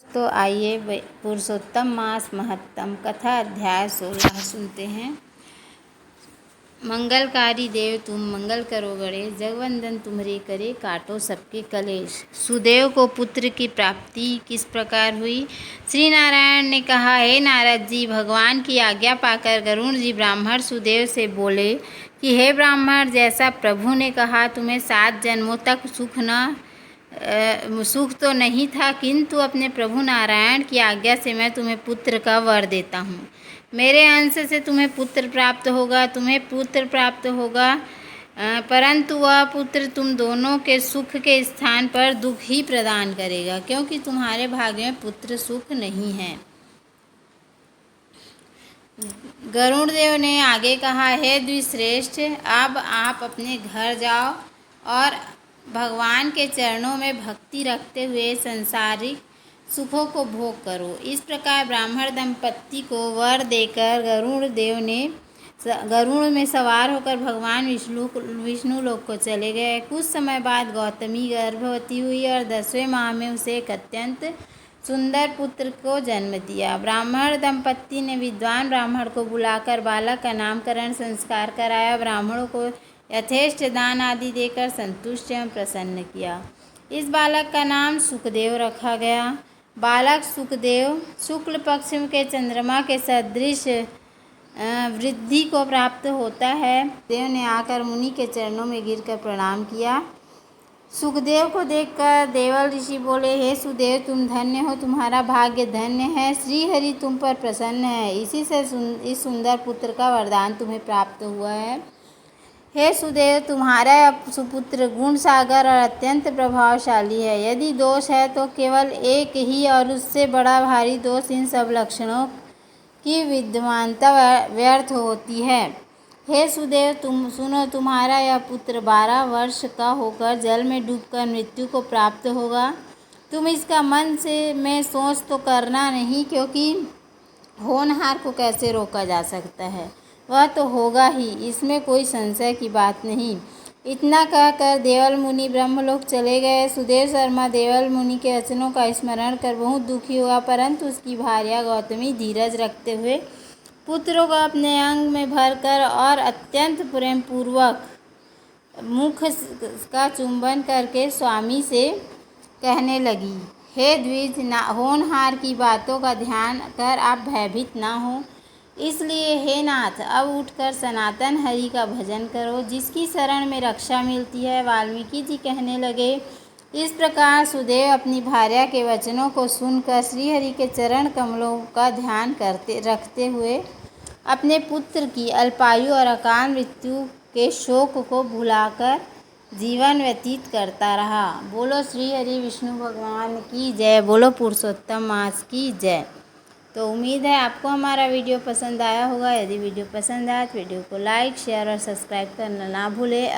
तो आइए पुरुषोत्तम मास महत्तम कथा अध्याय 16 सुनते हैं। मंगलकारी देव तुम मंगल करो गणेश, जगवंदन तुम्हारे करे काटो सबके कलेश। सुदेव को पुत्र की प्राप्ति किस प्रकार हुई? श्री नारायण ने कहा, हे नारद जी, भगवान की आज्ञा पाकर गरुड़ जी ब्राह्मण सुदेव से बोले कि हे ब्राह्मण, जैसा प्रभु ने कहा तुम्हें 7 जन्मों तक सुख तो नहीं था, किंतु अपने प्रभु नारायण की आज्ञा से मैं तुम्हें पुत्र का वर देता हूँ। मेरे अंश से तुम्हें पुत्र प्राप्त होगा, परंतु वह पुत्र तुम दोनों के सुख के स्थान पर दुख ही प्रदान करेगा, क्योंकि तुम्हारे भाग्य में पुत्र सुख नहीं है। गरुड़ देव ने आगे कहा, हे द्विश्रेष्ठ, अब आप अपने घर जाओ और भगवान के चरणों में भक्ति रखते हुए सांसारिक सुखों को भोग करो। इस प्रकार ब्राह्मण दंपत्ति को वर देकर गरुड़ में सवार होकर भगवान विष्णु लोक को चले गए। कुछ समय बाद गौतमी गर्भवती हुई और 10वें माह में उसे एक अत्यंत सुंदर पुत्र को जन्म दिया। ब्राह्मण दंपत्ति ने विद्वान ब्राह्मण को बुलाकर बालक का नामकरण संस्कार कराया। ब्राह्मणों को यथेष्ट दान आदि देकर संतुष्ट एवं प्रसन्न किया। इस बालक का नाम सुखदेव रखा गया। बालक सुखदेव शुक्ल पक्ष के चंद्रमा के सदृश वृद्धि को प्राप्त होता है। देव ने आकर मुनि के चरणों में गिरकर प्रणाम किया। सुखदेव को देखकर देवल ऋषि बोले, हे सुदेव, तुम धन्य हो, तुम्हारा भाग्य धन्य है, श्री हरि तुम पर प्रसन्न है, इसी से इस सुंदर पुत्र का वरदान तुम्हें प्राप्त हुआ है। हे सुदेव, तुम्हारा सुपुत्र गुण सागर और अत्यंत प्रभावशाली है। यदि दोष है तो केवल एक ही और उससे बड़ा भारी दोष इन सब लक्षणों की विद्यमानता व्यर्थ होती है। हे सुदेव, तुम सुनो, तुम्हारा यह पुत्र 12 वर्ष का होकर जल में डूबकर मृत्यु को प्राप्त होगा। तुम इसका मन में सोच तो करना नहीं, क्योंकि होनहार को कैसे रोका जा सकता है, वह तो होगा ही, इसमें कोई संशय की बात नहीं। इतना कहकर देवल मुनि ब्रह्मलोक चले गए। सुदेव शर्मा देवल मुनि के वचनों का स्मरण कर बहुत दुखी हुआ, परंतु उसकी भार्या गौतमी धीरज रखते हुए पुत्रों को अपने अंग में भरकर और अत्यंत प्रेम पूर्वक मुख का चुंबन करके स्वामी से कहने लगी, हे द्विज, होनहार की बातों का ध्यान कर आप भयभीत ना हो। इसलिए हे नाथ, अब उठकर सनातन हरि का भजन करो, जिसकी शरण में रक्षा मिलती है। वाल्मीकि जी कहने लगे, इस प्रकार सुदेव अपनी भार्या के वचनों को सुनकर श्रीहरि के चरण कमलों का ध्यान रखते हुए अपने पुत्र की अल्पायु और अकाल मृत्यु के शोक को भुलाकर जीवन व्यतीत करता रहा। बोलो श्री हरि विष्णु भगवान की जय, बोलो पुरुषोत्तम मास की जय। तो उम्मीद है आपको हमारा वीडियो पसंद आया होगा। यदि वीडियो पसंद आया तो वीडियो को लाइक, शेयर और सब्सक्राइब करना ना भूलें।